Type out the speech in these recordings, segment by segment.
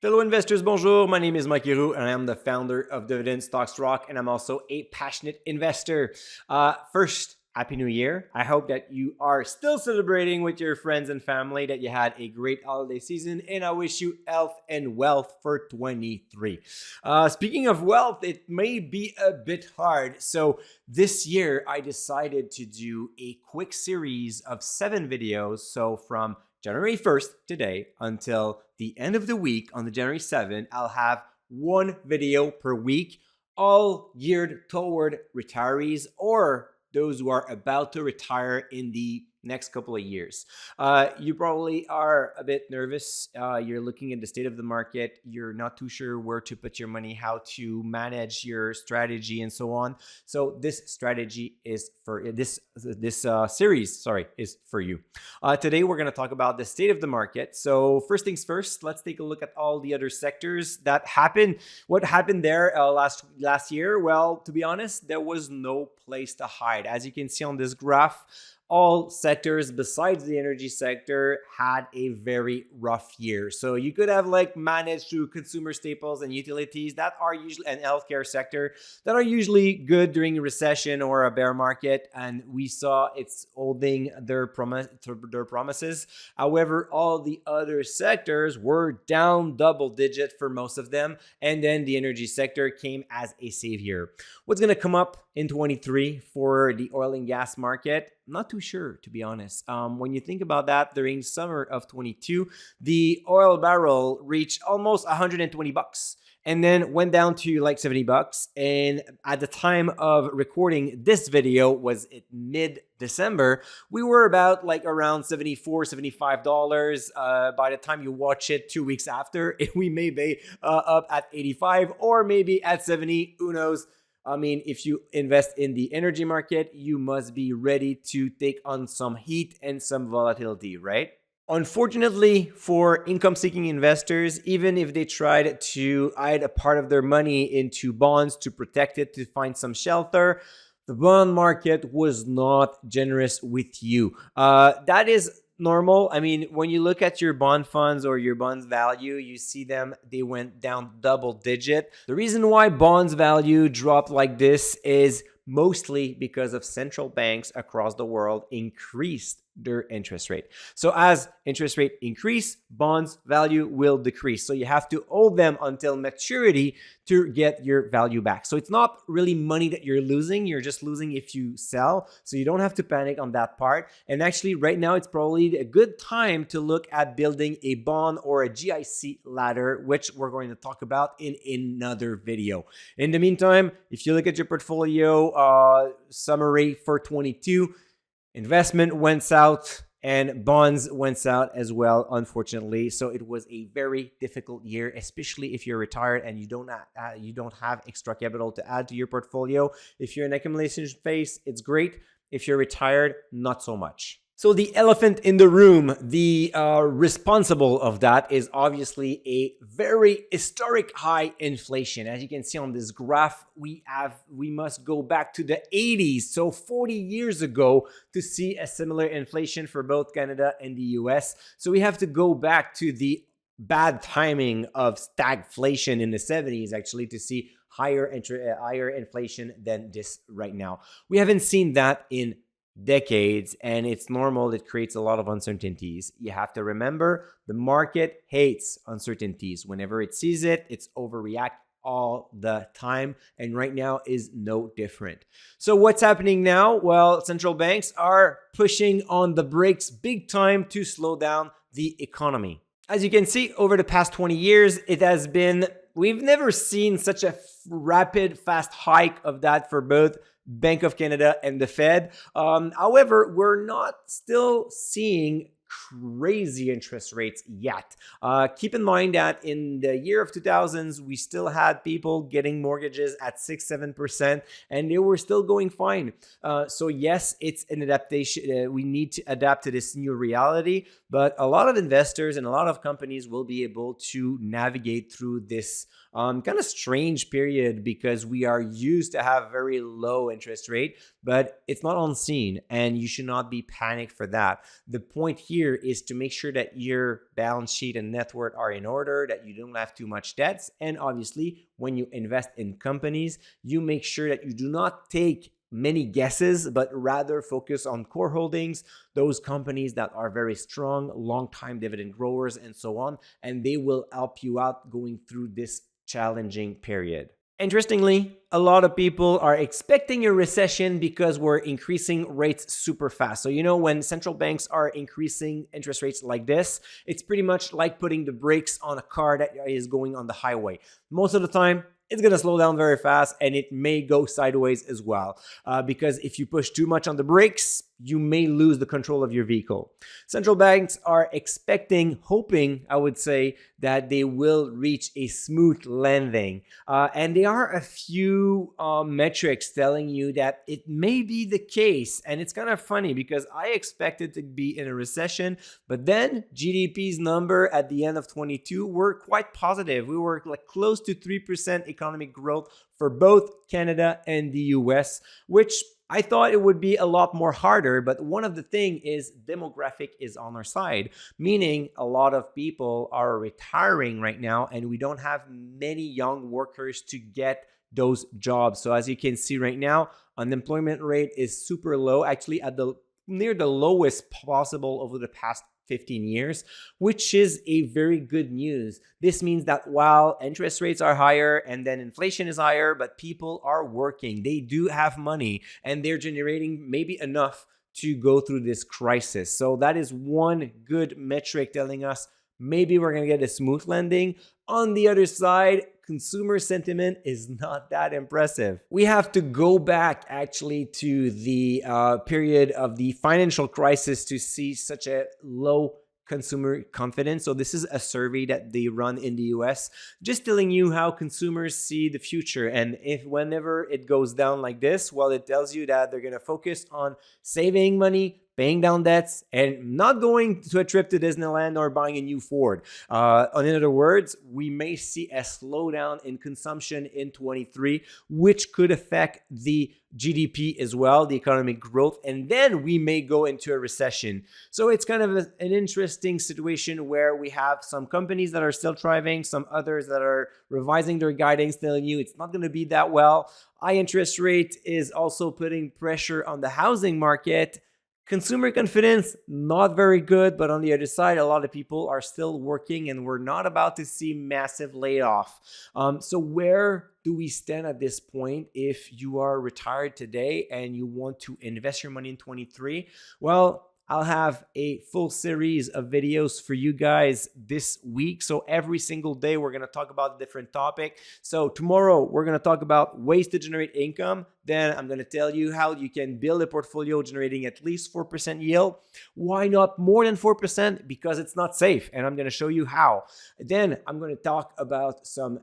Fellow investors, bonjour. My name is Mike Giroux, and I am the founder of Dividend Stocks Rock, and I'm also a passionate investor. First, Happy New Year. I hope that you are still celebrating with your friends and family, that you had a great holiday season, and I wish you health and wealth for 23. Speaking of wealth, it may be a bit hard. So this year, I decided to do a quick series of 7 videos. So from January 1st, today, until the end of the week on the January 7th, I'll have one video per week, all geared toward retirees or those who are about to retire in the next couple of years. You probably are a bit nervous. You're looking at the state of the market. You're not too sure where to put your money, how to manage your strategy, and so on. So this strategy is for this series. Sorry, is for you. Today we're going to talk about the state of the market. So first things first, let's take a look at all the other sectors that happened. What happened there last year? Well, to be honest, there was no place to hide. As you can see on this graph, all sectors besides the energy sector had a very rough year. So you could have managed through consumer staples and utilities that are usually an healthcare sector that are usually good during a recession or a bear market, and we saw it's holding their promises. However, all the other sectors were down double digit for most of them, and then the energy sector came as a savior. What's going to come up in 23 for the oil and gas market? Not too sure, to be honest. When you think about that, during summer of 22, the oil barrel reached almost 120 bucks and then went down to like 70 bucks. And at the time of recording this video was at mid-December, we were about around $74, $75. By the time you watch it 2 weeks after, we may be up at 85 or maybe at 70, who knows? I mean, if you invest in the energy market, you must be ready to take on some heat and some volatility, right? Unfortunately for income-seeking investors, even if they tried to hide a part of their money into bonds to protect it, to find some shelter, the bond market was not generous with you. That is normal. I mean, when you look at your bond funds or your bonds value, you see they went down double digit. The reason why bonds value dropped like this is mostly because of central banks across the world increased their interest rate. So as interest rate increase, bonds value will decrease. So you have to hold them until maturity to get your value back. So it's not really money that you're losing. You're just losing if you sell. So you don't have to panic on that part. And actually right now, it's probably a good time to look at building a bond or a GIC ladder, which we're going to talk about in another video. In the meantime, if you look at your portfolio summary for 22, investment went south and bonds went south as well, unfortunately. So it was a very difficult year, especially if you're retired and you don't have extra capital to add to your portfolio. If you're in accumulation phase, it's great. If you're retired, not so much. So the elephant in the room, the responsible of that is obviously a very historic high inflation. As you can see on this graph, we must go back to the 80s, so 40 years ago, to see a similar inflation for both Canada and the US. So we have to go back to the bad timing of stagflation in the 70s actually to see higher inflation than this right now. We haven't seen that in decades, and it's normal. It creates a lot of uncertainties. You have to remember the market hates uncertainties. Whenever it sees it, it's overreact all the time, and right now is no different. So what's happening now? Well, central banks are pushing on the brakes big time to slow down the economy. As you can see, over the past 20 years, we've never seen such a rapid, fast hike of that for both Bank of Canada and the Fed. However, we're not still seeing crazy interest rates yet. Keep in mind that in the year of 2000s, we still had people getting mortgages at 6-7%, and they were still going fine. So yes, it's an adaptation. We need to adapt to this new reality, but a lot of investors and a lot of companies will be able to navigate through this kind of strange period, because we are used to have very low interest rate, but it's not unseen, and you should not be panicked for that. The point here here is to make sure that your balance sheet and net worth are in order, that you don't have too much debts. And obviously, when you invest in companies, you make sure that you do not take many guesses, but rather focus on core holdings, those companies that are very strong, long-time dividend growers, and so on, and they will help you out going through this challenging period. Interestingly, a lot of people are expecting a recession because we're increasing rates super fast. So, when central banks are increasing interest rates like this, it's pretty much like putting the brakes on a car that is going on the highway. Most of the time, it's going to slow down very fast, and it may go sideways as well. Because if you push too much on the brakes, you may lose the control of your vehicle. Central banks are hoping, I would say, that they will reach a smooth landing. And there are a few metrics telling you that it may be the case. And it's kind of funny because I expected to be in a recession, but then GDP's number at the end of 22 were quite positive. We were like close to 3% economic growth for both Canada and the US, which I thought it would be a lot more harder, but one of the things is demographic is on our side, meaning a lot of people are retiring right now and we don't have many young workers to get those jobs. So as you can see right now, unemployment rate is super low, actually at near the lowest possible over the past 15 years, which is a very good news. This means that while interest rates are higher and then inflation is higher, but people are working, they do have money, and they're generating maybe enough to go through this crisis. So that is one good metric telling us maybe we're going to get a smooth landing. On the other side, consumer sentiment is not that impressive. We have to go back actually to the period of the financial crisis to see such a low consumer confidence. So this is a survey that they run in the US, just telling you how consumers see the future. And if whenever it goes down like this, well, it tells you that they're going to focus on saving money, paying down debts, and not going to a trip to Disneyland or buying a new Ford. In other words, we may see a slowdown in consumption in 23, which could affect the GDP as well, the economic growth, and then we may go into a recession. So it's kind of an interesting situation where we have some companies that are still thriving, some others that are revising their guidance, telling you it's not going to be that well. High interest rate is also putting pressure on the housing market. Consumer confidence, not very good, but on the other side, a lot of people are still working and we're not about to see massive layoff. So where do we stand at this point if you are retired today and you want to invest your money in 23? Well, I'll have a full series of videos for you guys this week. So every single day, we're going to talk about a different topic. So tomorrow, we're going to talk about ways to generate income. Then I'm going to tell you how you can build a portfolio generating at least 4% yield. Why not more than 4%? Because it's not safe. And I'm going to show you how. Then I'm going to talk about some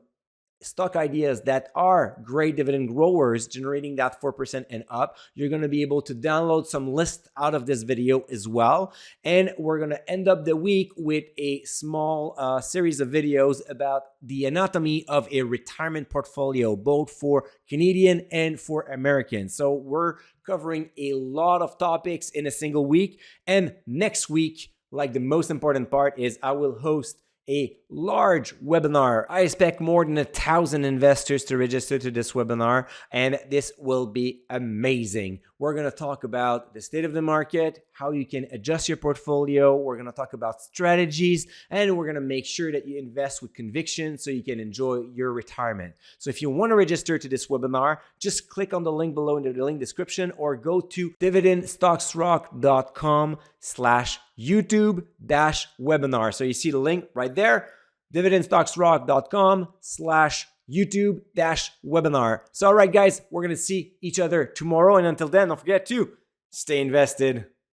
stock ideas that are great dividend growers generating that 4% and up. You're going to be able to download some lists out of this video as well. And we're going to end up the week with a small series of videos about the anatomy of a retirement portfolio, both for Canadian and for Americans. So we're covering a lot of topics in a single week. And next week, like the most important part is I will host a large webinar. I expect more than 1,000 investors to register to this webinar, and this will be amazing. We're going to talk about the state of the market, how you can adjust your portfolio. We're going to talk about strategies, and we're going to make sure that you invest with conviction so you can enjoy your retirement. So if you want to register to this webinar, just click on the link below in the link description or go to dividendstocksrock.com/YouTube-webinar. So you see the link right there, dividendstocksrock.com/YouTube-webinar. So all right, guys, we're going to see each other tomorrow. And until then, don't forget to stay invested.